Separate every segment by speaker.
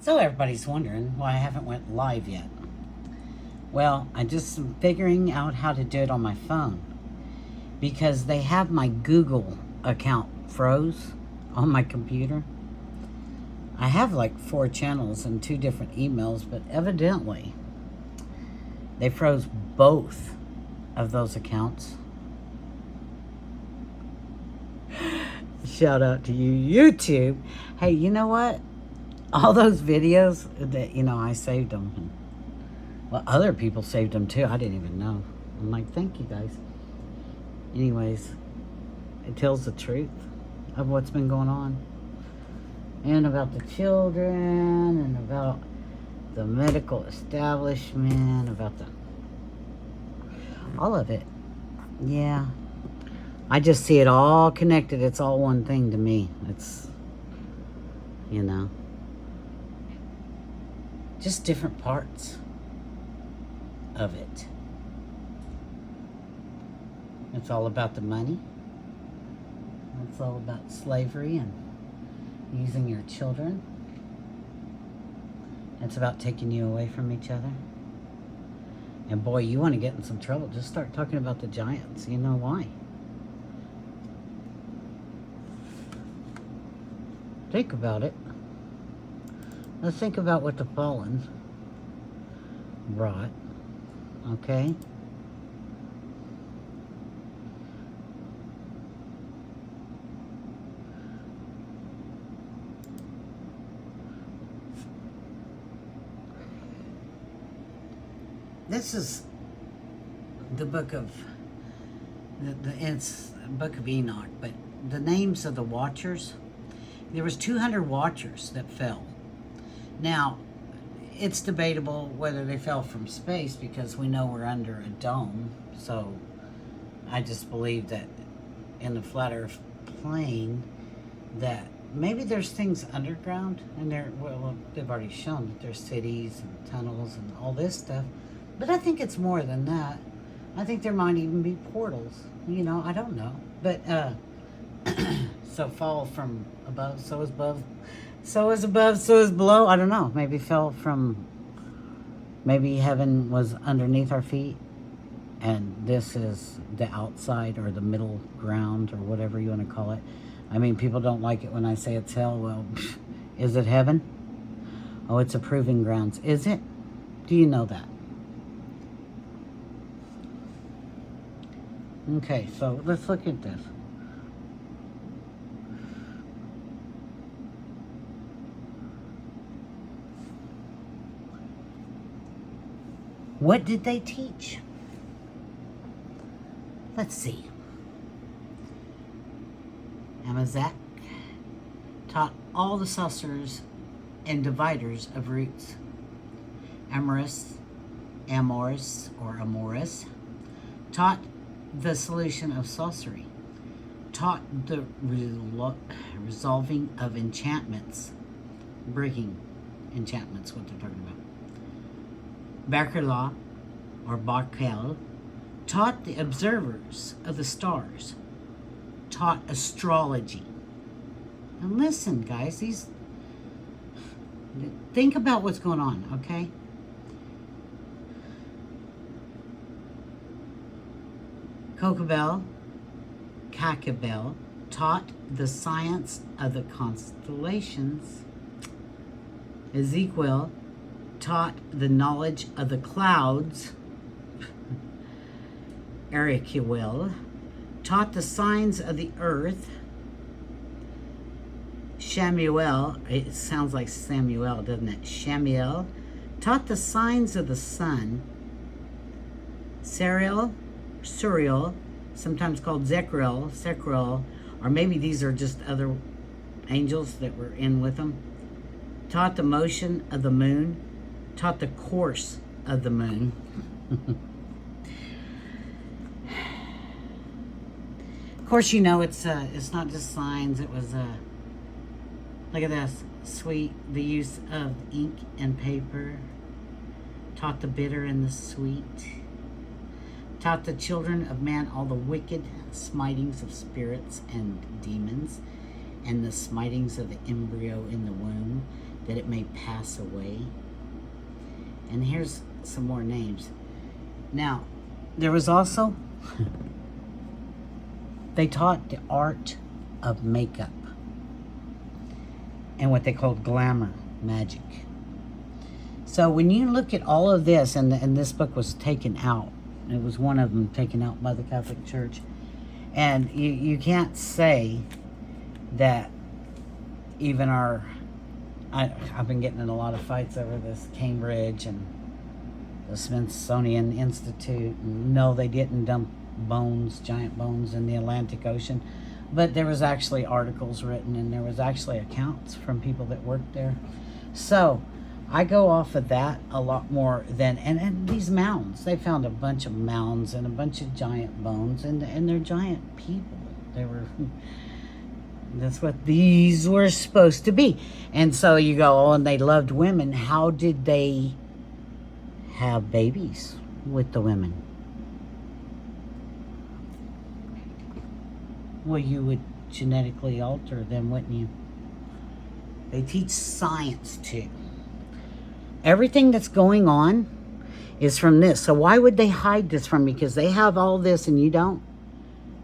Speaker 1: So everybody's wondering why I haven't went live yet. Well, I just am figuring out how to do it on my phone because they have my Google account froze on my computer. I have like 4 channels and 2 different emails, but evidently they froze both of those accounts. Shout out to you, YouTube. Hey, you know what? All those videos that, I saved them. Well, other people saved them too. I didn't even know. I'm like, thank you guys. Anyways, it tells the truth of what's been going on. And about the children, and about the medical establishment, about all of it. Yeah. I just see it all connected. It's all one thing to me. It's, just different parts of it. It's all about the money. It's all about slavery and using your children. It's about taking you away from each other. And boy, you want to get in some trouble, just start talking about the giants. You know why? Think about it. Let's think about what the fallen brought, okay? This is the book of it's book of Enoch, but the names of the watchers. There was 200 watchers that fell. Now, it's debatable whether they fell from space because we know we're under a dome. So I just believe that in the flat earth plane that maybe there's things underground, and they've already shown that there's cities and tunnels and all this stuff. But I think it's more than that. I think there might even be portals. I don't know. But so fall from above, so is above, so is above, so is below. I don't know. Maybe fell from, maybe heaven was underneath our feet, and this is the outside or the middle ground or whatever you want to call it. I mean, people don't like it when I say it's hell. Well, is it heaven? Oh, it's a proving grounds. Is it? Do you know that? Okay, so let's look at this. What did they teach? Let's see. Amazak taught all the sorcerers and dividers of roots. Amoris taught the solution of sorcery, taught the resolving of enchantments, breaking enchantments, what they're talking about. Bakerla, or Bakel, taught the observers of the stars, taught astrology. And listen, guys, think about what's going on, okay? Kakabel taught the science of the constellations. Ezekiel taught the knowledge of the clouds. Ericuel taught the signs of the earth. Shamuel, it sounds like Samuel, doesn't it? Shamuel taught the signs of the sun. Suriel, sometimes called Zechariel, or maybe these are just other angels that were in with them, taught the motion of the moon, taught the course of the moon. Of course, it's not just signs. It was look at this, the use of ink and paper, taught the bitter and the sweet. Taught the children of man all the wicked smitings of spirits and demons, and the smitings of the embryo in the womb, that it may pass away. And here's some more names. Now, there was also, they taught the art of makeup and what they called glamour magic. So when you look at all of this, and this book was taken out, it was one of them taken out by the Catholic Church, and you can't say that even I've been getting in a lot of fights over this, Cambridge and the Smithsonian Institute. No, they didn't dump bones, giant bones, in the Atlantic Ocean. But there was actually articles written, and there was actually accounts from people that worked there. So I go off of that a lot more than, and these mounds, they found a bunch of mounds and a bunch of giant bones, and they're giant people. That's what these were supposed to be. And so you go, oh, and they loved women. How did they have babies with the women? Well, you would genetically alter them, wouldn't you? They teach science too. Everything that's going on is from this. So why would they hide this from me? Because they have all this and you don't.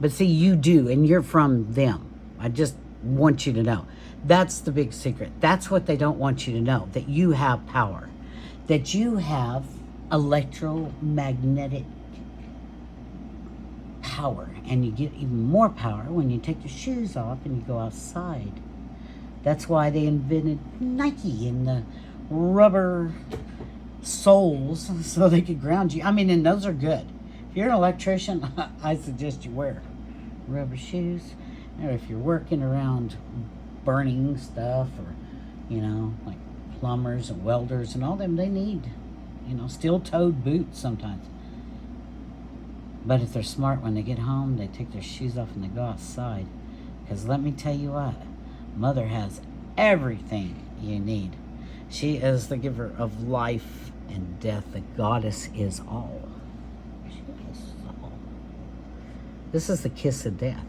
Speaker 1: But see, you do, and you're from them. I just want you to know. That's the big secret. That's what they don't want you to know. That you have power. That you have electromagnetic power. And you get even more power when you take your shoes off and you go outside. That's why they invented Nike and the rubber soles so they could ground you. I mean, and those are good. If you're an electrician, I suggest you wear rubber shoes. Or if you're working around burning stuff, or, like plumbers and welders and all them, they need, steel-toed boots sometimes. But if they're smart, when they get home, they take their shoes off and they go outside. Because let me tell you what, Mother has everything you need. She is the giver of life and death. The goddess is all. She is all. This is the kiss of death.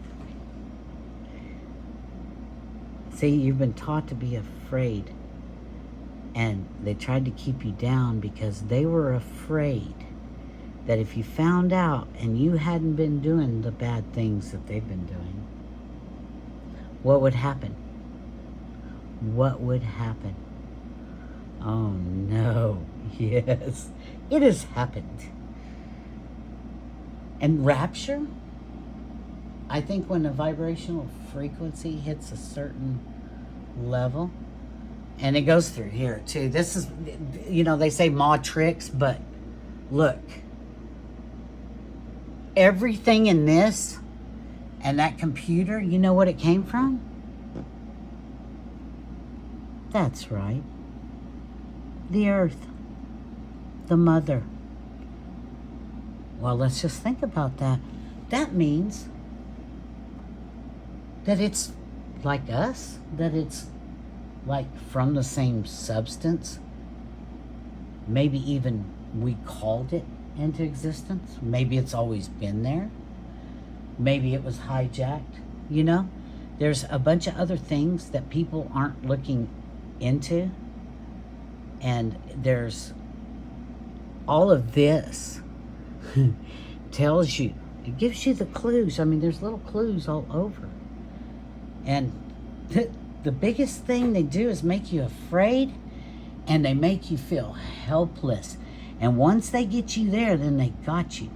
Speaker 1: See, you've been taught to be afraid. And they tried to keep you down because they were afraid that if you found out and you hadn't been doing the bad things that they've been doing, what would happen? What would happen? Oh no, yes, it has happened. And rapture, I think when the vibrational frequency hits a certain level, and it goes through here too. This is, they say matrix, but look, everything in this and that computer, you know what it came from? That's right. The earth. The mother. Well, let's just think about that. That means that it's like us, that it's like from the same substance. Maybe even we called it into existence. Maybe it's always been there. Maybe it was hijacked. There's a bunch of other things that people aren't looking into. And there's all of this tells you, it gives you the clues. I mean, there's little clues all over. And the biggest thing they do is make you afraid, and they make you feel helpless. And once they get you there, then they got you.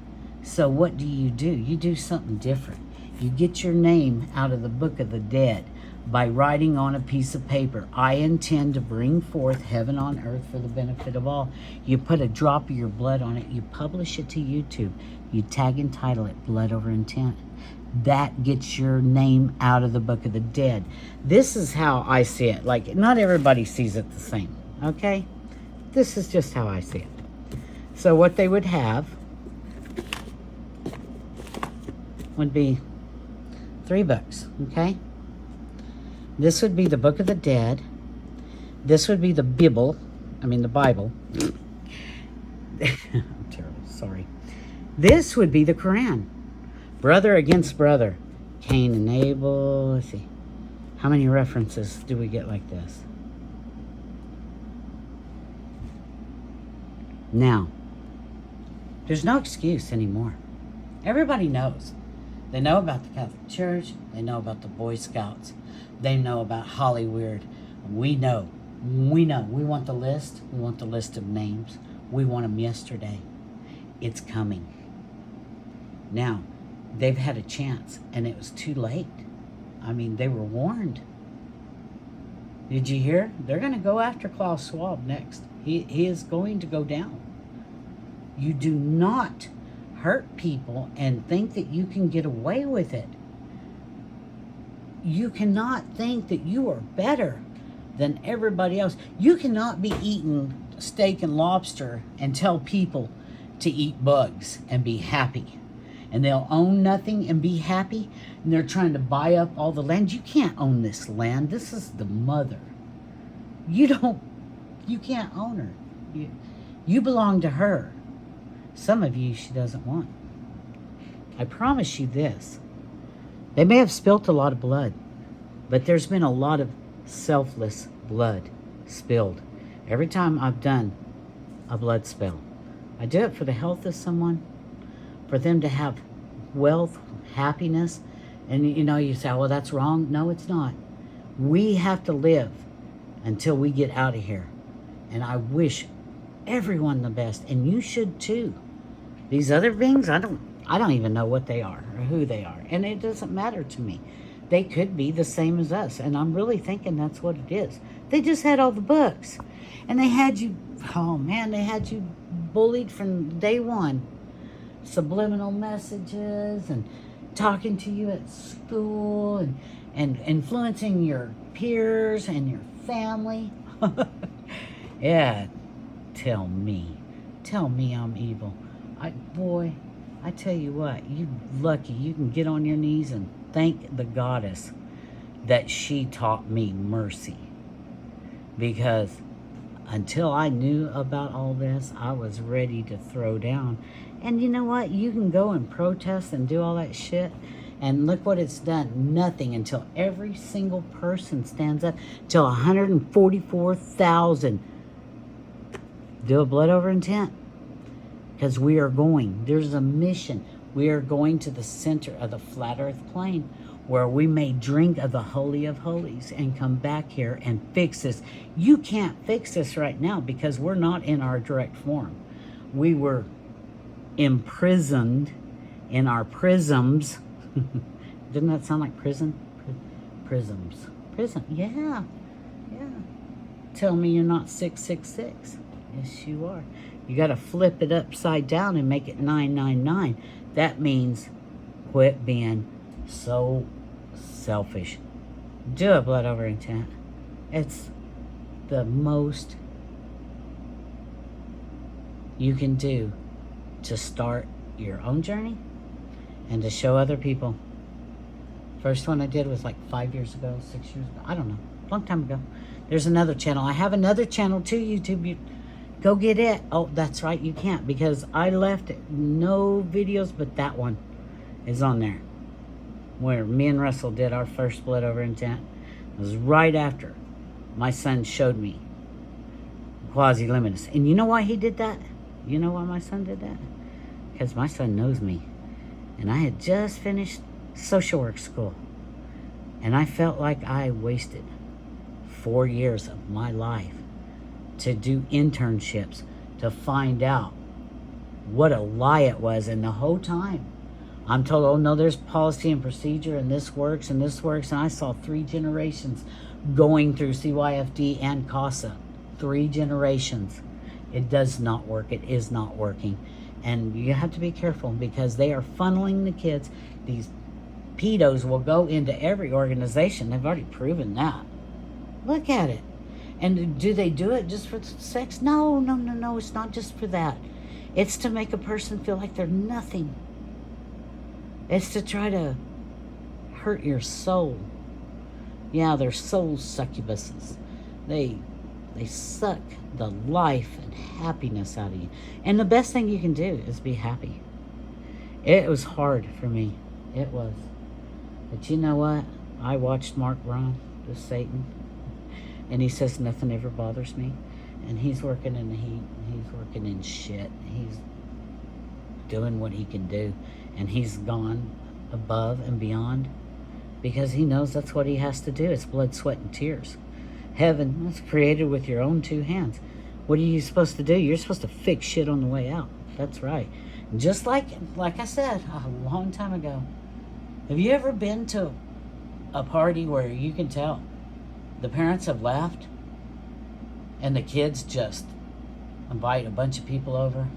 Speaker 1: So what do? You do something different. You get your name out of the book of the dead by writing on a piece of paper, I intend to bring forth heaven on earth for the benefit of all. You put a drop of your blood on it. You publish it to YouTube. You tag and title it Blood Over Intent. That gets your name out of the book of the dead. This is how I see it. Like, not everybody sees it the same, okay? This is just how I see it. So what they would have would be 3 books, okay? This would be the book of the dead. This would be the Bible. The Bible. I'm terrible, sorry. This would be the Quran. Brother against brother. Cain and Abel. Let's see. How many references do we get like this? Now, there's no excuse anymore. Everybody knows. They know about the Catholic Church. They know about the Boy Scouts. They know about Hollywood. We know. We know. We want the list. We want the list of names. We want them yesterday. It's coming. Now, they've had a chance, and it was too late. I mean, they were warned. Did you hear? They're going to go after Klaus Schwab next. He is going to go down. You do not hurt people and think that you can get away with it. You cannot think that you are better than everybody else. You cannot be eating steak and lobster and tell people to eat bugs and be happy. And they'll own nothing and be happy. And they're trying to buy up all the land. You can't own this land. This is the mother. You can't own her. You belong to her. Some of you she doesn't want. I promise you this. They may have spilt a lot of blood, but there's been a lot of selfless blood spilled. Every time I've done a blood spill, I do it for the health of someone, for them to have wealth, happiness. And you say, well, that's wrong. No, it's not. We have to live until we get out of here. And I wish everyone the best, and you should too. These other beings, I don't even know what they are or who they are, and it doesn't matter to me. They could be the same as us, and I'm really thinking that's what it is. They just had all the books, and they had you, they had you bullied from day one. Subliminal messages and talking to you at school and influencing your peers and your family. Yeah, tell me I'm evil. I tell you what, you lucky. You can get on your knees and thank the goddess that she taught me mercy. Because until I knew about all this, I was ready to throw down. And you know what? You can go and protest and do all that shit. And look what it's done. Nothing until every single person stands up. Till 144,000 do a blood over intent. Because we are going. There's a mission. We are going to the center of the flat earth plane, where we may drink of the Holy of Holies and come back here and fix this. You can't fix this right now because we're not in our direct form. We were imprisoned in our prisms. Didn't that sound like prison? Prisms. Prison. Yeah. Tell me you're not 666. Yes, you are. You got to flip it upside down and make it 999. That means quit being so selfish. Do a blood over intent. It's the most you can do to start your own journey and to show other people. First one I did was like 5 years ago, 6 years ago. I don't know. Long time ago. There's another channel. I have another channel too, YouTube. Go get it. Oh, that's right. You can't, because I left no videos, but that one is on there. Where me and Russell did our first blood over intent. It was right after my son showed me quasi-luminous. And you know why he did that? You know why my son did that? Because my son knows me. And I had just finished social work school. And I felt like I wasted 4 years of my life to do internships to find out what a lie it was. And the whole time I'm told, oh no, there's policy and procedure, and this works and this works. And I saw 3 generations going through CYFD and CASA. 3 generations. It does not work. It is not working. And you have to be careful, because they are funneling the kids. These pedos will go into every organization. They've already proven that. Look at it. And do they do it just for sex? No. It's not just for that. It's to make a person feel like they're nothing. It's to try to hurt your soul. Yeah, they're soul succubuses. They suck the life and happiness out of you. And the best thing you can do is be happy. It was hard for me. It was. But you know what? I watched Mark Braun, the Satan. And he says nothing ever bothers me. And he's working in the heat. He's working in shit. He's doing what he can do. And he's gone above and beyond because he knows that's what he has to do. It's blood, sweat, and tears. Heaven was created with your own two hands. What are you supposed to do? You're supposed to fix shit on the way out. That's right. Just like I said a long time ago, have you ever been to a party where you can tell the parents have left and the kids just invite a bunch of people over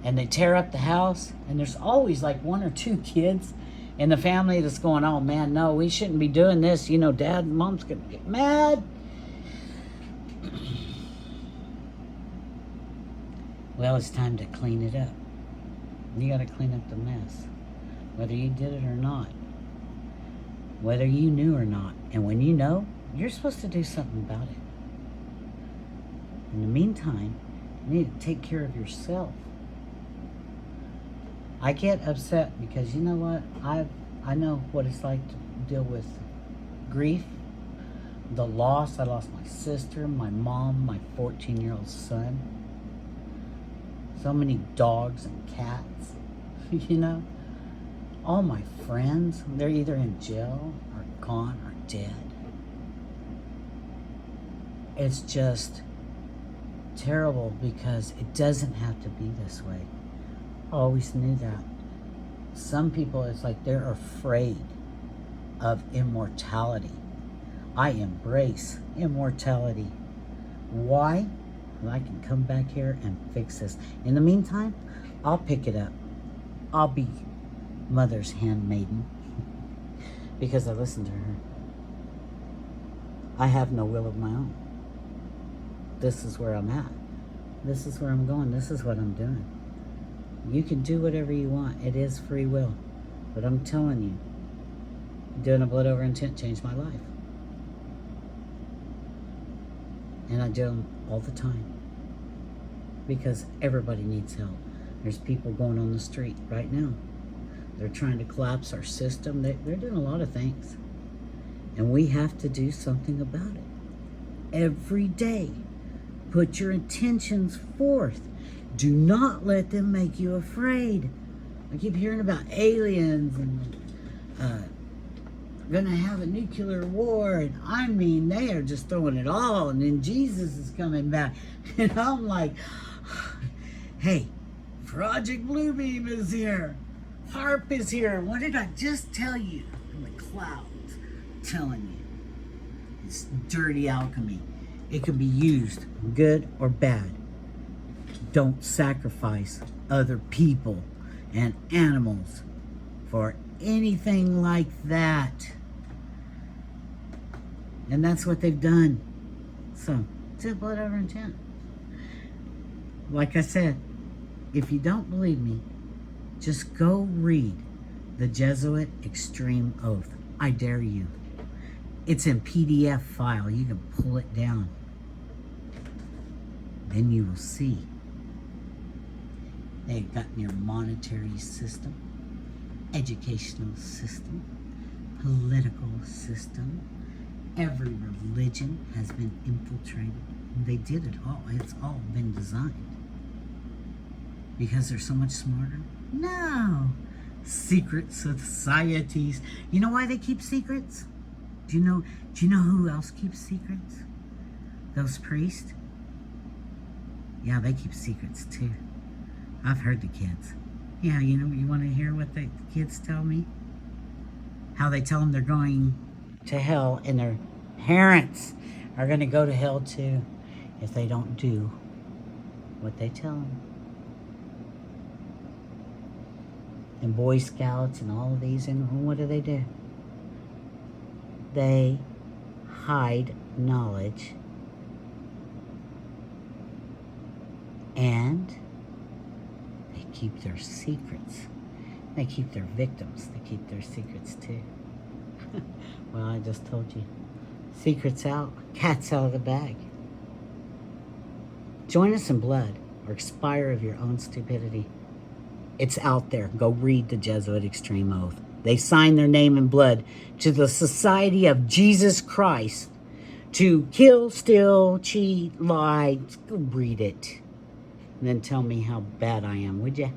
Speaker 1: and they tear up the house, and there's always like one or two kids in the family that's going, oh man, no, we shouldn't be doing this. You know, dad and mom's gonna get mad. Well, it's time to clean it up. You gotta clean up the mess, whether you did it or not, whether you knew or not. And when you know, you're supposed to do something about it. In the meantime, you need to take care of yourself. I get upset because you know what? I know what it's like to deal with grief, the loss. I lost my sister, my mom, my 14-year-old son. So many dogs and cats, you know. All my friends, they're either in jail or gone or dead. It's just terrible because it doesn't have to be this way. I always knew that. Some people, it's like they're afraid of immortality. I embrace immortality. Why? Well, I can come back here and fix this. In the meantime, I'll pick it up. I'll be Mother's handmaiden because I listen to her. I have no will of my own. This is where I'm at. This is where I'm going. This is what I'm doing. You can do whatever you want. It is free will. But I'm telling you, doing a blood over intent changed my life. And I do them all the time. Because everybody needs help. There's people going on the street right now. They're trying to collapse our system. They're doing a lot of things. And we have to do something about it. Every day, put your intentions forth. Do not let them make you afraid. I keep hearing about aliens and gonna have a nuclear war, and I mean they are just throwing it all, and then Jesus is coming back. And I'm like, hey, Project Bluebeam is here. HARP is here. What did I just tell you? In the clouds, telling you. It's dirty alchemy. It can be used good or bad. Don't sacrifice other people and animals for anything like that. And that's what they've done. So, it's blood over intent. Like I said, if you don't believe me, just go read the Jesuit Extreme Oath. I dare you. It's in PDF file. You can pull it down. Then you will see. They've gotten your monetary system, educational system, political system. Every religion has been infiltrated. They did it all. It's all been designed. Because they're so much smarter? No. Secret societies. You know why they keep secrets? Do you know who else keeps secrets? Those priests? Yeah, they keep secrets too. I've heard the kids. Yeah, you want to hear what the kids tell me? How they tell them they're going to hell and their parents are going to go to hell too if they don't do what they tell them. And Boy Scouts and all of these, and what do? They hide knowledge and they keep their secrets. They keep their victims. They keep their secrets too. Well, I just told you. Secrets out, cat's out of the bag. Join us in blood or expire of your own stupidity. It's out there. Go read the Jesuit Extreme Oath. They signed their name in blood to the Society of Jesus Christ To kill, steal, cheat, lie. Go read it. And then tell me how bad I am, would you?